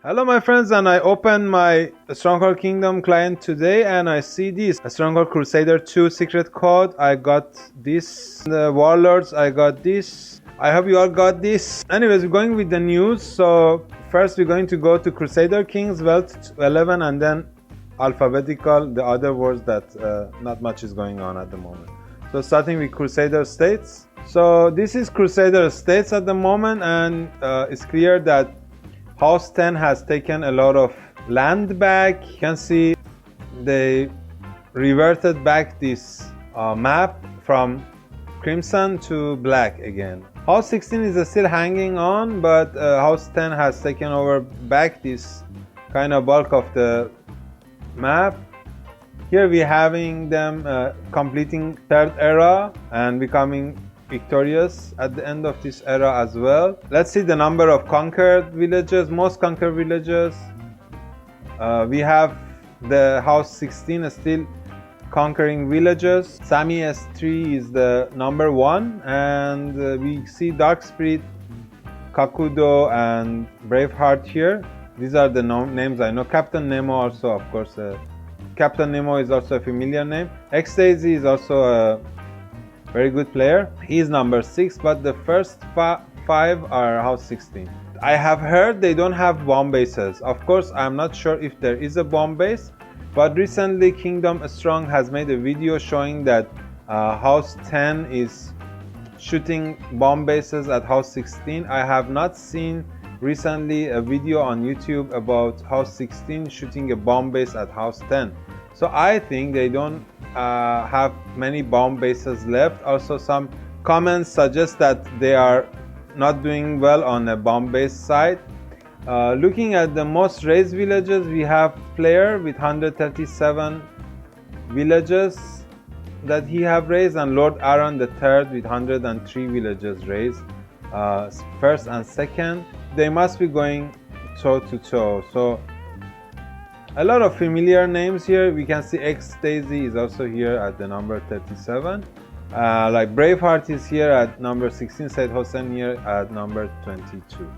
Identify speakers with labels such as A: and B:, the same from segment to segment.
A: Hello my friends, and I opened my Stronghold Kingdom client today and I see this Stronghold Crusader 2 secret code. I got this. The Warlords, I got this. I hope you all got this. Anyways, we're going with the news. So first we're going to go to Crusader Kings, Welt 11, and then alphabetical, the other words that not much is going on at the moment. So starting with Crusader States. So this is Crusader States at the moment, and it's clear that House 10 has taken a lot of land back. You can see they reverted back this map from crimson to black again. House 16 is still hanging on, but House 10 has taken over back this kind of bulk of the map. Here we're having them completing third era and becoming victorious at the end of this era as well. Let's see the number of conquered villages, most conquered villages. We have the House 16 still conquering villages. Sami S3 is the number one, and we see Dark Spirit, Kakudo, and Braveheart here. These are the names I know. Captain Nemo also, of course. Captain Nemo is also a familiar name. X-Daisy is also a very good player. He is number 6, but the first 5 are House 16. I have heard they don't have bomb bases. Of course, I'm not sure if there is a bomb base, but recently Kingdom Strong has made a video showing that House 10 is shooting bomb bases at House 16. I have not seen recently a video on YouTube about House 16 shooting a bomb base at House 10. So I think they don't have many bomb bases left. Also, some comments suggest that they are not doing well on the bomb base side. Looking at the most raised villages, we have player with 137 villages that he have raised, and Lord Aaron the third with 103 villages raised. First and second, they must be going toe to toe. So a lot of familiar names here. We can see X-Daisy is also here at the number 37. Like Braveheart is here at number 16, Said Hossein here at number 22.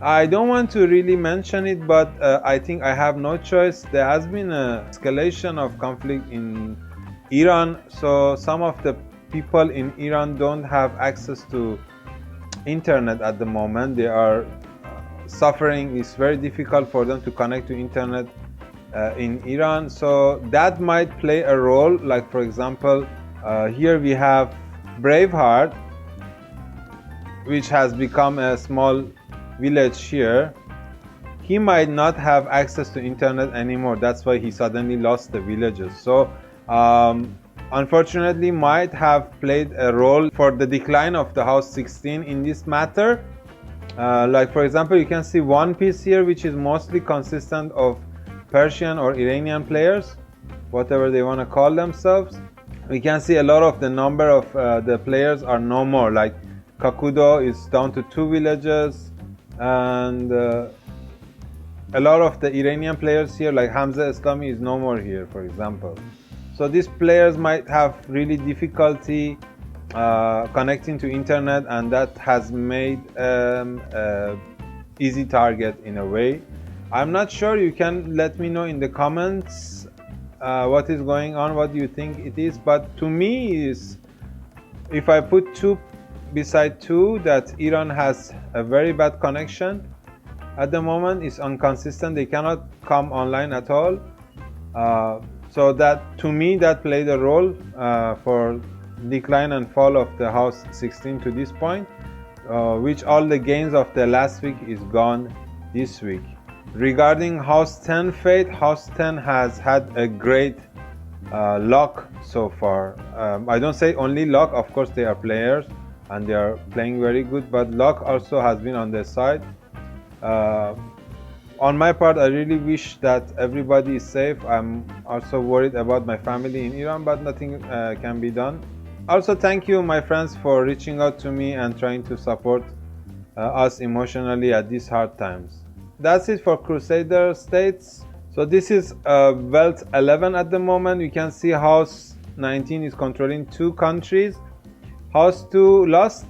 A: I don't want to really mention it, but I think I have no choice. There has been an escalation of conflict in Iran, so some of the people in Iran don't have access to internet at the moment. They are suffering. It's very difficult for them to connect to internet in Iran, so that might play a role. Like for example, here we have Braveheart, which has become a small village here. He might not have access to internet anymore. That's why he suddenly lost the villages. So unfortunately might have played a role for the decline of the House 16 in this matter. Like for example, you can see One Piece here, which is mostly consistent of Persian or Iranian players, whatever they want to call themselves. We can see a lot of the number of the players are no more. Like Kakudo is down to 2 villages, and a lot of the Iranian players here, like Hamza Islami, is no more here, for example. So these players might have really difficulty connecting to internet, and that has made easy target in a way. I'm not sure. You can let me know in the comments what is going on, what do you think it is. But to me, is if I put 2 beside 2, that Iran has a very bad connection at the moment. It's inconsistent. They cannot come online at all. So that, to me, that played a role for decline and fall of the House 16 to this point, which all the gains of the last week is gone this week. Regarding House 10 fate, House 10 has had a great luck so far. I don't say only luck, of course they are players and they are playing very good, but luck also has been on their side. On my part, I really wish that everybody is safe. I'm also worried about my family in Iran, but nothing can be done. Also, thank you my friends for reaching out to me and trying to support us emotionally at these hard times. That's it for Crusader States. So this is Welt 11 at the moment. You can see House 19 is controlling 2 countries. House 2 lost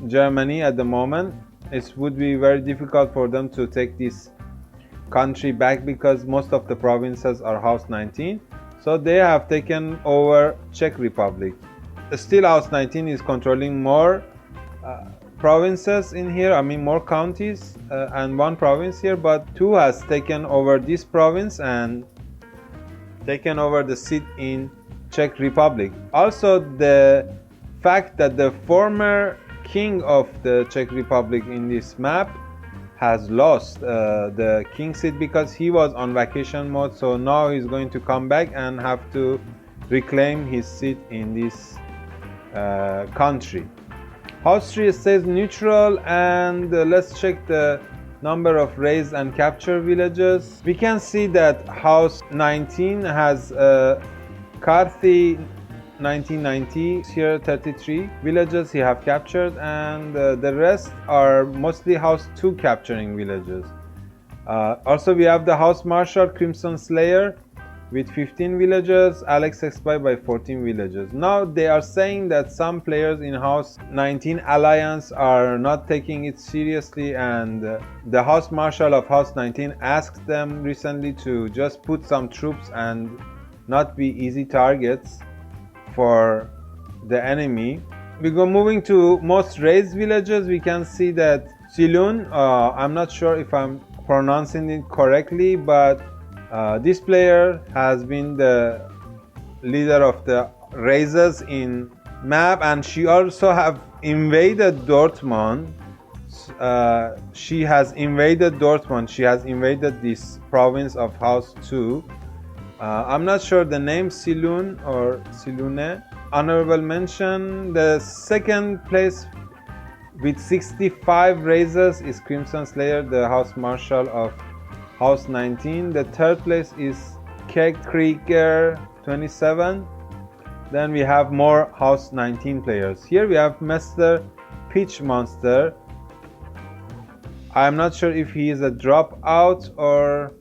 A: Germany at the moment. It would be very difficult for them to take this country back because most of the provinces are House 19. So they have taken over Czech Republic. Still House 19 is controlling more provinces in here, I mean more counties and one province here, but 2 has taken over this province and taken over the seat in Czech Republic. Also, the fact that the former king of the Czech Republic in this map has lost the king seat because he was on vacation mode, so now he's going to come back and have to reclaim his seat in this country. House 3 stays neutral, and let's check the number of raised and captured villages. We can see that House 19 has Karthi 1990 here, 33 villages he have captured, and the rest are mostly House 2 capturing villages. Also we have the House Marshal Crimson Slayer with 15 villages, Alex Spy by 14 villages. Now they are saying that some players in House 19 Alliance are not taking it seriously, and the House Marshal of House 19 asked them recently to just put some troops and not be easy targets for the enemy. We go moving to most raised villages. We can see that Silun, I'm not sure if I'm pronouncing it correctly, but this player has been the leader of the raises in map, and she also have invaded Dortmund. She has invaded Dortmund. She has invaded this province of House 2. I'm not sure the name, Silun or Silune. Honorable mention, the second place with 65 raises is Crimson Slayer, the House Marshal of House 19. The third place is Keg Krieger 27. Then we have more House 19 players. Here we have Mr. Pitch Monster. I'm not sure if he is a dropout or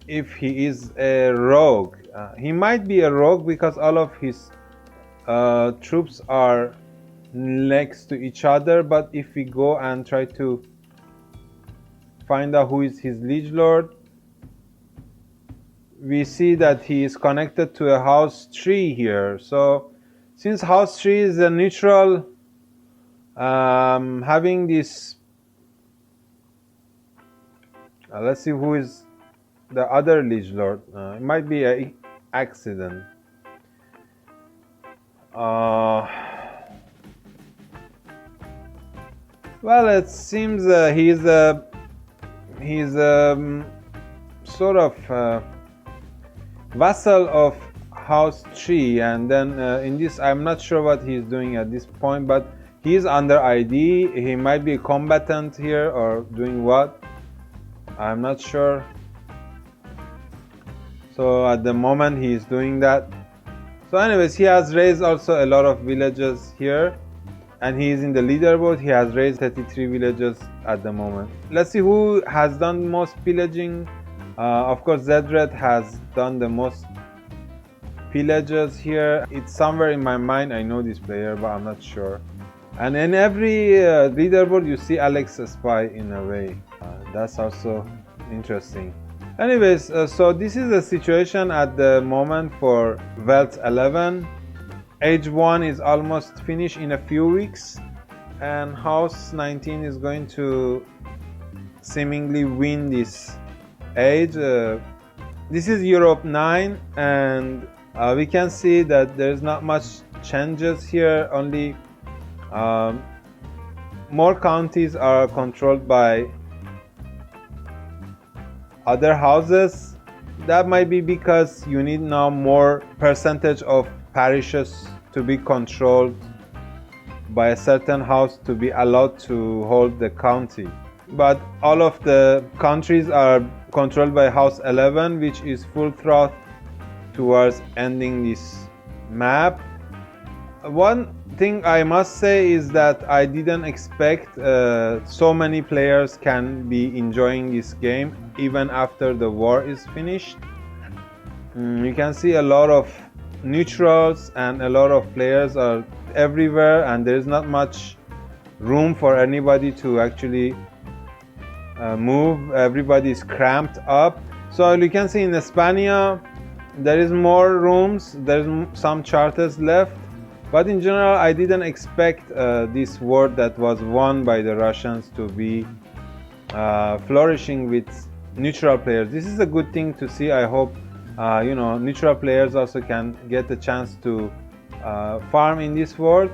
A: if he is a rogue. He might be a rogue because all of his troops are next to each other, but if we go and try to find out who is his liege lord, we see that he is connected to a House 3 here. So since House 3 is a neutral, having this, let's see who is the other liege lord. It might be an accident. Well, it seems he's a sort of vassal of House 3, and then in this I'm not sure what he's doing at this point, but he's under ID. He might be a combatant here or doing what, I'm not sure. So at the moment he is doing that. So anyways, he has raised also a lot of villages here, and he is in the leaderboard. He has raised 33 villages at the moment. Let's see who has done most pillaging. Of course, Zedred has done the most pillages here. It's somewhere in my mind. I know this player, but I'm not sure. And in every leaderboard, you see Alex Spy in a way. That's also interesting. Anyways, so this is the situation at the moment for Welt 11. H10 is almost finished in a few weeks, and House 19 is going to seemingly win this age. This is Europe 9, and we can see that there's not much changes here. Only more counties are controlled by other houses. That might be because you need now more percentage of parishes to be controlled by a certain house to be allowed to hold the county. But all of the countries are controlled by House 11, which is full throttle towards ending this map. One thing I must say is that I didn't expect so many players can be enjoying this game even after the war is finished. You can see a lot of neutrals and a lot of players are everywhere, and there is not much room for anybody to actually move. Everybody is cramped up. So you can see in España there is more rooms, there's some charters left, but in general I didn't expect this war that was won by the Russians to be flourishing with neutral players. This is a good thing to see. I hope neutral players also can get a chance to farm in this world.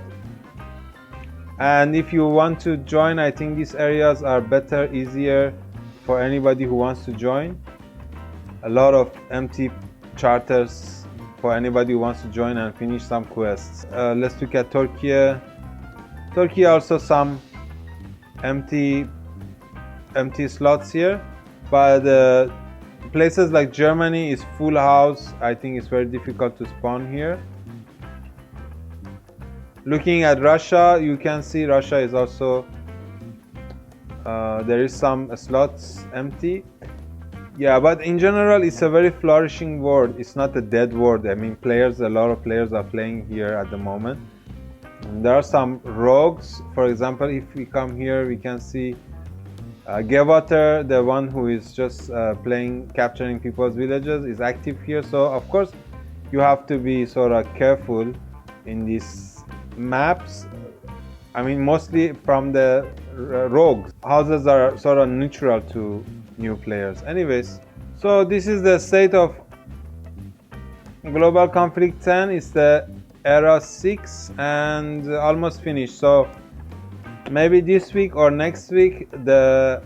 A: And if you want to join, I think these areas are better, easier for anybody who wants to join. A lot of empty charters for anybody who wants to join and finish some quests. Let's look at Turkey. Turkey also some empty slots here, but places like Germany is full house. I think it's very difficult to spawn here. Looking at Russia, you can see Russia is also there is some slots empty. Yeah, but in general it's a very flourishing world. It's not a dead world. I mean, a lot of players are playing here at the moment. And there are some rogues. For example, if we come here, we can see Gevater, the one who is just capturing people's villages, is active here. So of course you have to be sort of careful in these maps. I mean, mostly from the rogues. Houses are sort of neutral to new players. Anyways, so this is the state of Global Conflict 10. It's the era 6 and almost finished. So maybe this week or next week the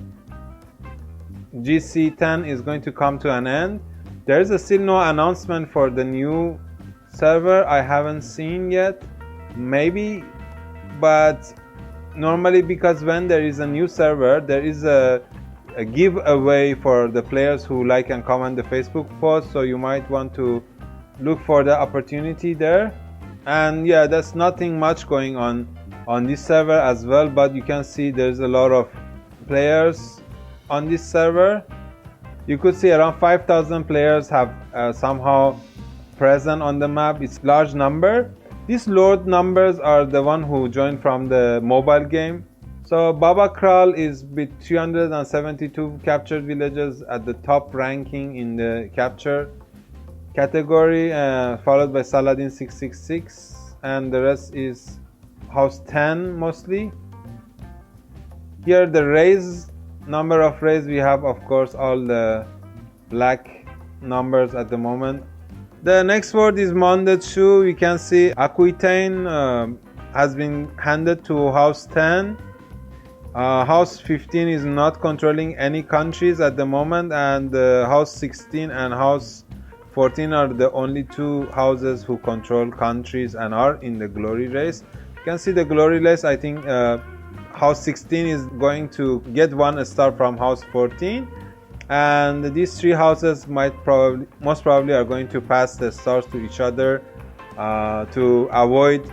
A: GC 10 is going to come to an end. There is still no announcement for the new server. I haven't seen yet. Maybe, but normally, because when there is a new server, there is a giveaway for the players who like and comment the Facebook post, so you might want to look for the opportunity there. And yeah, there's nothing much going on this server as well, but you can see there's a lot of players on this server. You could see around 5,000 players have somehow present on the map. It's a large number. These lord numbers are the one who joined from the mobile game. So Baba Kral is with 372 captured villages at the top ranking in the capture category, followed by Saladin 666, and the rest is House 10 mostly. Here the number of raids, we have of course all the black numbers at the moment. The next word is Monde 2. We can see Aquitaine has been handed to House 10. House 15 is not controlling any countries at the moment, and House 16 and House 14 are the only two houses who control countries and are in the glory race. You can see the glory race. I think House 16 is going to get 1 star from House 14. And these three houses most probably are going to pass the stars to each other to avoid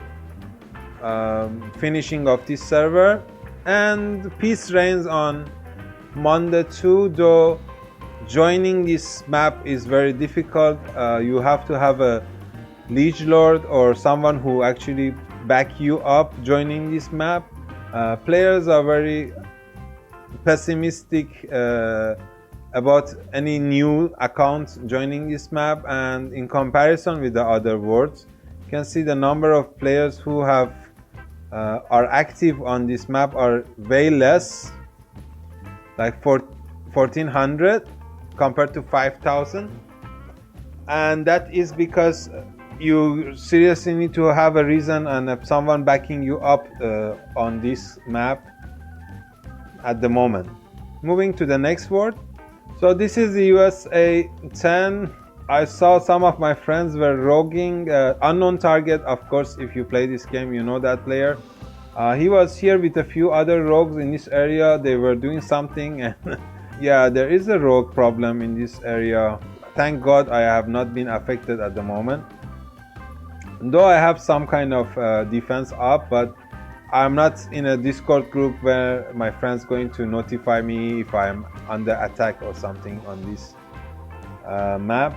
A: finishing of this server. And peace reigns on Monde 2, though joining this map is very difficult. You have to have a liege lord or someone who actually back you up joining this map. Players are very pessimistic about any new accounts joining this map, and in comparison with the other worlds, you can see the number of players who are active on this map are way less, like 1400 compared to 5000, and that is because you seriously need to have a reason and someone backing you up on this map at the moment. Moving to the next world. So this is the USA 10. I saw some of my friends were roguing. Unknown target, of course, if you play this game, you know that player. He was here with a few other rogues in this area. They were doing something, and yeah, there is a rogue problem in this area. Thank God I have not been affected at the moment. Though I have some kind of defense up, but I'm not in a Discord group where my friends going to notify me if I'm under attack or something on this map.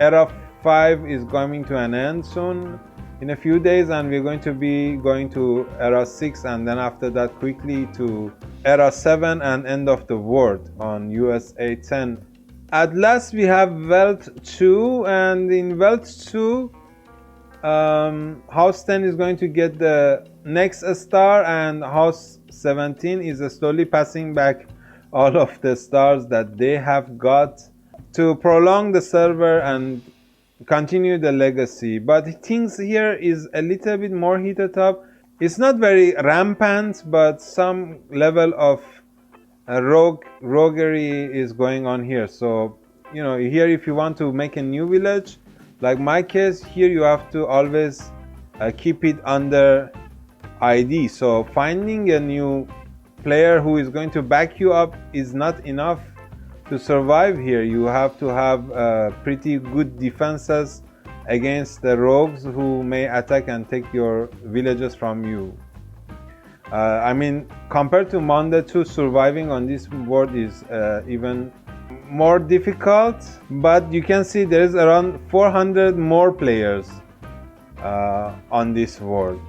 A: Era 5 is coming to an end soon in a few days, and we're going to be going to era 6, and then after that quickly to era 7 and end of the world on US H10. At last we have Welt 2, and in Welt 2 House 10 is going to get the next star, and House 17 is slowly passing back all of the stars that they have got to prolong the server and continue the legacy. But things here is a little bit more heated up. It's not very rampant, but some level of roguery is going on here. So, you know, here if you want to make a new village, like my case, here you have to always keep it under ID. So finding a new player who is going to back you up is not enough to survive here. You have to have pretty good defenses against the rogues who may attack and take your villages from you. I mean, compared to Monde 2, surviving on this world is even more difficult, but you can see there is around 400 more players on this world.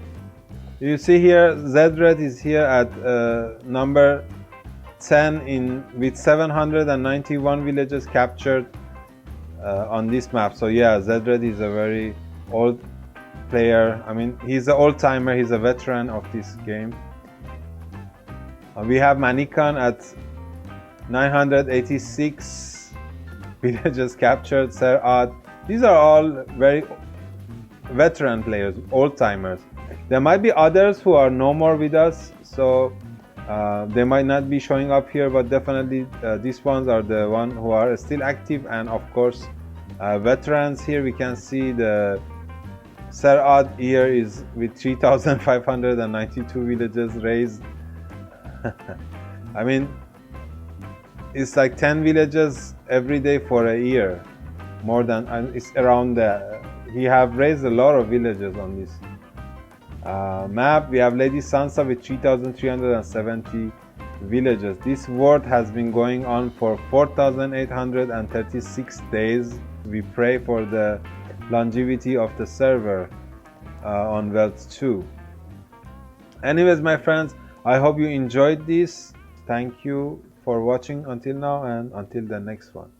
A: You see here, Zedred is here at number 10 with 791 villages captured on this map. So yeah, Zedred is a very old player. I mean, he's an old timer, he's a veteran of this game. We have Manikan at 986 villages captured, Serad. These are all very veteran players, old timers. There might be others who are no more with us, so they might not be showing up here, but definitely these ones are the ones who are still active, and of course veterans. Here we can see the Serad here is with 3,592 villages raised. I mean, it's like 10 villages every day for a year, more than, and it's around there. He have raised a lot of villages on this map. We have Lady Sansa with 3,370 villages. This war has been going on for 4,836 days. We pray for the longevity of the server on Welt 2. Anyways, my friends, I hope you enjoyed this. Thank you for watching until now, and until the next one.